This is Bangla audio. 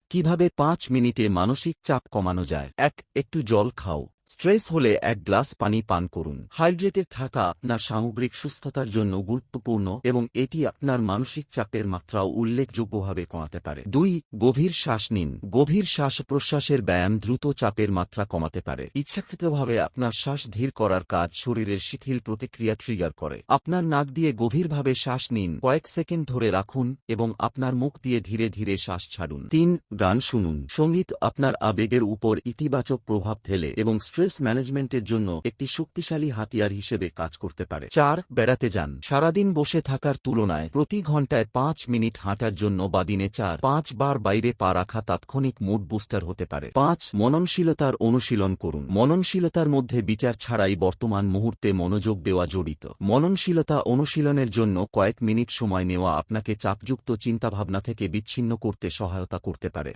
কিভাবে ৫ মিনিটে মানসিক চাপ কমানো যায়। একটু জল খাও। স্ট্রেস হলে ১ গ্লাস পানি পান করুন। হাইড্রেটেড থাকা আপনার সামগ্রিক সুস্থতার জন্য গুরুত্বপূর্ণ এবং এটি আপনার মানসিক চাপের মাত্রাও উল্লেখযোগ্যভাবে কমাতে পারে। ২. গভীর শ্বাস নিন। গভীর শ্বাস-প্রশ্বাসের ব্যায়াম দ্রুত চাপের মাত্রা কমাতে পারে। ইচ্ছাকৃতভাবে আপনার শ্বাস ধীর করার কাজ শরীরের শিথিল প্রতিক্রিয়া ট্রিগার করে। আপনার নাক দিয়ে গভীরভাবে শ্বাস নিন, কয়েক সেকেন্ড ধরে রাখুন এবং আপনার মুখ দিয়ে ধীরে ধীরে শ্বাস ছাড়ুন। ৩. গান শুনুন। সঙ্গীত আপনার আবেগের উপর ইতিবাচক প্রভাব ফেলে এবং স্ট্রেস ম্যানেজমেন্টের জন্য একটি শক্তিশালী হাতিয়ার হিসেবে কাজ করতে পারে। ৪. বেড়াতে যান। সারাদিন বসে থাকার তুলনায় প্রতি ঘন্টায় ৫ মিনিট হাঁটার জন্য বা দিনে ৪-৫ বার বাইরে পা রাখা তাৎক্ষণিক মুড বুস্টার হতে পারে। ৫. মননশীলতার অনুশীলন করুন। মননশীলতার মধ্যে বিচার ছাড়াই বর্তমান মুহূর্তে মনোযোগ দেওয়া জড়িত। মননশীলতা অনুশীলনের জন্য কয়েক মিনিট সময় নেওয়া আপনাকে চাপযুক্ত চিন্তাভাবনা থেকে বিচ্ছিন্ন করতে সহায়তা করতে পারে।